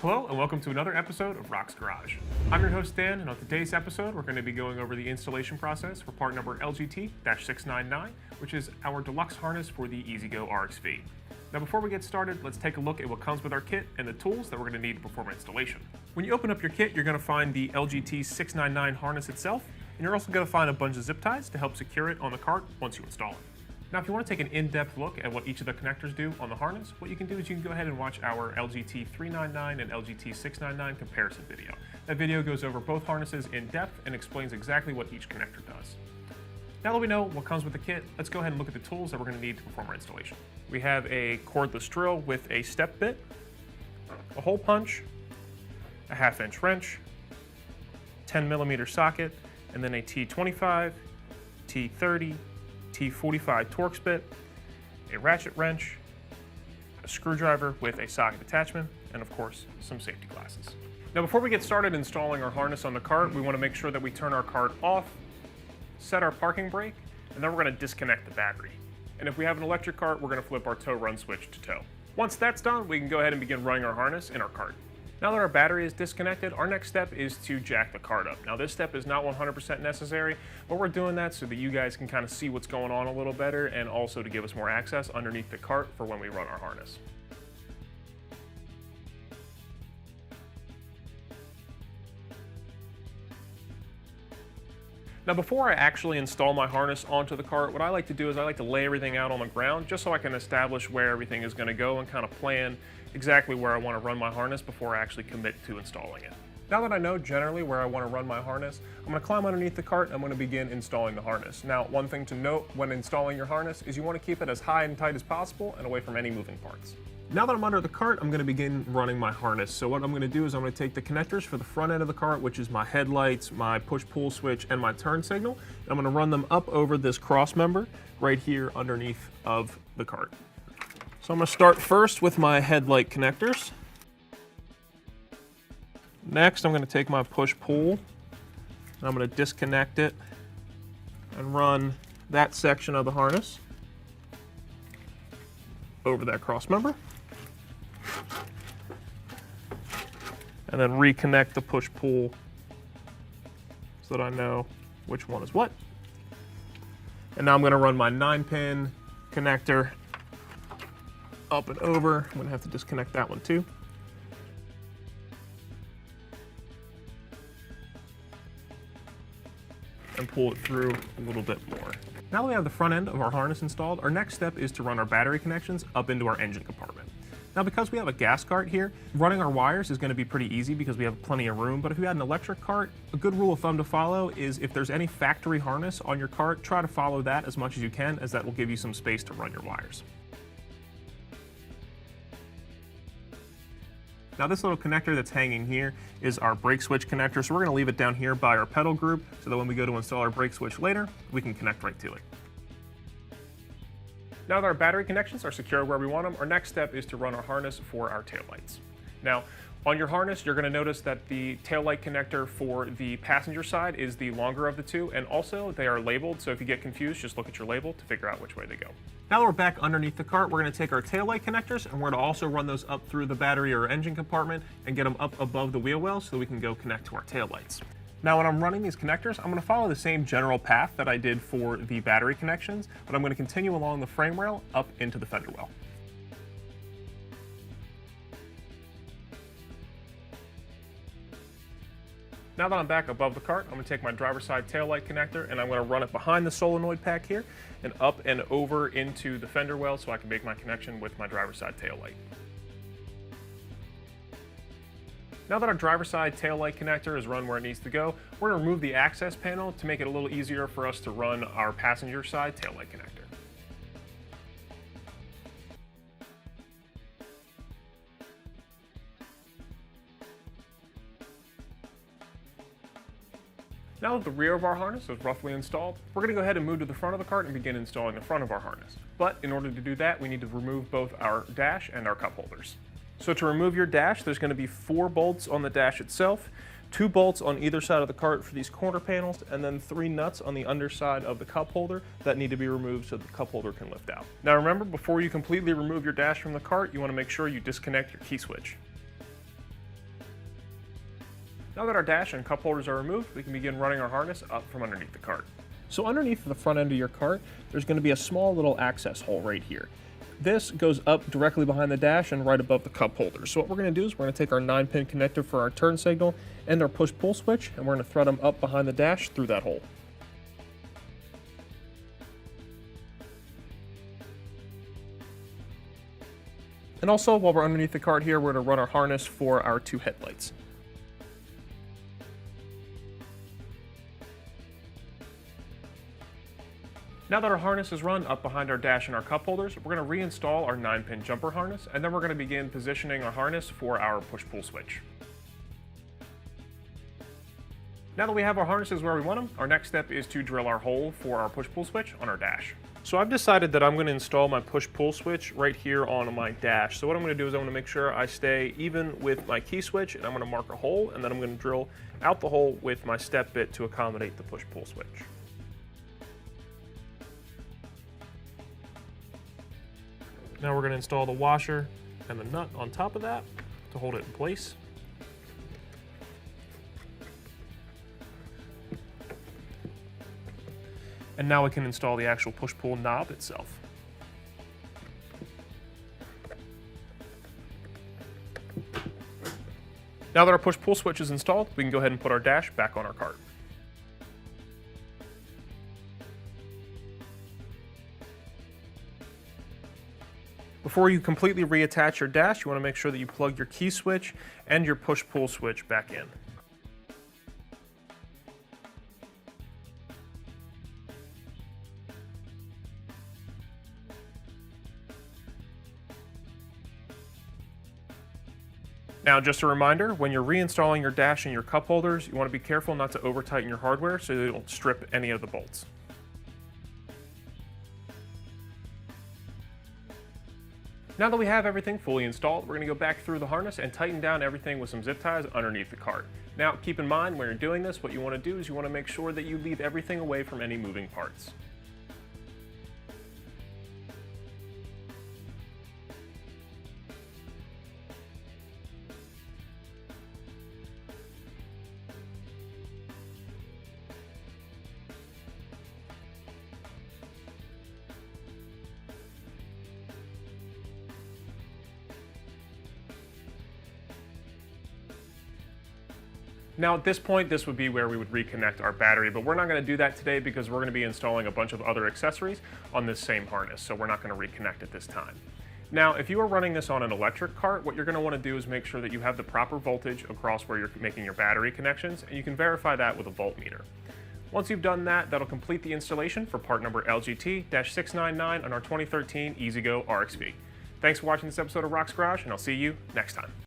Hello and welcome to another episode of RHOX Garage. I'm your host Dan, and on today's episode we're going to be going over the installation process for part number LGT-699, which is our deluxe harness for the E-Z-GO RXV. Now before we get started, let's take a look at what comes with our kit and the tools that we're going to need to perform installation. When you open up your kit, you're going to find the LGT-699 harness itself, and you're also going to find a bunch of zip ties to help secure it on the cart once you install it. Now if you want to take an in-depth look at what each of the connectors do on the harness, what you can do is you can go ahead and watch our LGT-399 and LGT-699 comparison video. That video goes over both harnesses in depth and explains exactly what each connector does. Now that we know what comes with the kit, let's go ahead and look at the tools that we're going to need to perform our installation. We have a cordless drill with a step bit, a hole punch, a 1/2-inch wrench, 10mm socket, and then a T25, T30, T45 Torx bit, a ratchet wrench, a screwdriver with a socket attachment, and of course, some safety glasses. Now before we get started installing our harness on the cart, we want to make sure that we turn our cart off, set our parking brake, and then we're going to disconnect the battery. And if we have an electric cart, we're going to flip our tow run switch to tow. Once that's done, we can go ahead and begin running our harness in our cart. Now that our battery is disconnected, our next step is to jack the cart up. Now this step is not 100% necessary, but we're doing that so that you guys can kind of see what's going on a little better and also to give us more access underneath the cart for when we run our harness. Now before I actually install my harness onto the cart, what I like to do is I like to lay everything out on the ground just so I can establish where everything is going to go and kind of plan exactly where I want to run my harness before I actually commit to installing it. Now that I know generally where I want to run my harness, I'm going to climb underneath the cart and I'm going to begin installing the harness. Now one thing to note when installing your harness is you want to keep it as high and tight as possible and away from any moving parts. Now that I'm under the cart, I'm going to begin running my harness. So what I'm going to do is I'm going to take the connectors for the front end of the cart, which is my headlights, my push-pull switch, and my turn signal. And I'm going to run them up over this cross member right here underneath of the cart. So I'm going to start first with my headlight connectors. Next, I'm going to take my push-pull, and I'm going to disconnect it and run that section of the harness over that cross member. And then reconnect the push-pull so that I know which one is what. And now I'm going to run my 9-pin connector up and over. I'm going to have to disconnect that one too. And pull it through a little bit more. Now that we have the front end of our harness installed, our next step is to run our battery connections up into our engine compartment. Now because we have a gas cart here, running our wires is going to be pretty easy because we have plenty of room, but if you had an electric cart, a good rule of thumb to follow is if there's any factory harness on your cart, try to follow that as much as you can, as that will give you some space to run your wires. Now this little connector that's hanging here is our brake switch connector, so we're going to leave it down here by our pedal group so that when we go to install our brake switch later, we can connect right to it. Now that our battery connections are secure where we want them, our next step is to run our harness for our taillights. Now, on your harness, you're going to notice that the taillight connector for the passenger side is the longer of the two, and also they are labeled, so if you get confused, just look at your label to figure out which way they go. Now that we're back underneath the cart, we're going to take our taillight connectors and we're going to also run those up through the battery or engine compartment and get them up above the wheel well so we can go connect to our taillights. Now when I'm running these connectors, I'm going to follow the same general path that I did for the battery connections, but I'm going to continue along the frame rail up into the fender well. Now that I'm back above the cart, I'm going to take my driver's side taillight connector and I'm going to run it behind the solenoid pack here and up and over into the fender well so I can make my connection with my driver's side taillight. Now that our driver's side taillight connector is run where it needs to go, we're going to remove the access panel to make it a little easier for us to run our passenger side taillight connector. Now that the rear of our harness is roughly installed, we're going to go ahead and move to the front of the cart and begin installing the front of our harness. But in order to do that, we need to remove both our dash and our cup holders. So to remove your dash, there's going to be 4 bolts on the dash itself, 2 bolts on either side of the cart for these corner panels, and then 3 nuts on the underside of the cup holder that need to be removed so the cup holder can lift out. Now remember, before you completely remove your dash from the cart, you want to make sure you disconnect your key switch. Now that our dash and cup holders are removed, we can begin running our harness up from underneath the cart. So underneath the front end of your cart, there's going to be a small little access hole right here. This goes up directly behind the dash and right above the cup holder. So what we're going to do is we're going to take our 9-pin connector for our turn signal and our push-pull switch, and we're going to thread them up behind the dash through that hole. And also, while we're underneath the cart here, we're going to run our harness for our 2 headlights. Now that our harness is run up behind our dash and our cup holders, we're going to reinstall our 9-pin jumper harness, and then we're going to begin positioning our harness for our push-pull switch. Now that we have our harnesses where we want them, our next step is to drill our hole for our push-pull switch on our dash. So I've decided that I'm going to install my push-pull switch right here on my dash. So what I'm going to do is I'm going to make sure I stay even with my key switch, and I'm going to mark a hole, and then I'm going to drill out the hole with my step bit to accommodate the push-pull switch. Now we're going to install the washer and the nut on top of that to hold it in place. And now we can install the actual push-pull knob itself. Now that our push-pull switch is installed, we can go ahead and put our dash back on our cart. Before you completely reattach your dash, you want to make sure that you plug your key switch and your push-pull switch back in. Now, just a reminder, when you're reinstalling your dash and your cup holders, you want to be careful not to over-tighten your hardware so you don't strip any of the bolts. Now that we have everything fully installed, we're going to go back through the harness and tighten down everything with some zip ties underneath the cart. Now, keep in mind when you're doing this, what you want to do is you want to make sure that you leave everything away from any moving parts. Now at this point, this would be where we would reconnect our battery, but we're not going to do that today because we're going to be installing a bunch of other accessories on this same harness, so we're not going to reconnect at this time. Now, if you are running this on an electric cart, what you're going to want to do is make sure that you have the proper voltage across where you're making your battery connections, and you can verify that with a voltmeter. Once you've done that, that'll complete the installation for part number LGT-699 on our 2013 EasyGo RXV. Thanks for watching this episode of RHOX Garage, and I'll see you next time.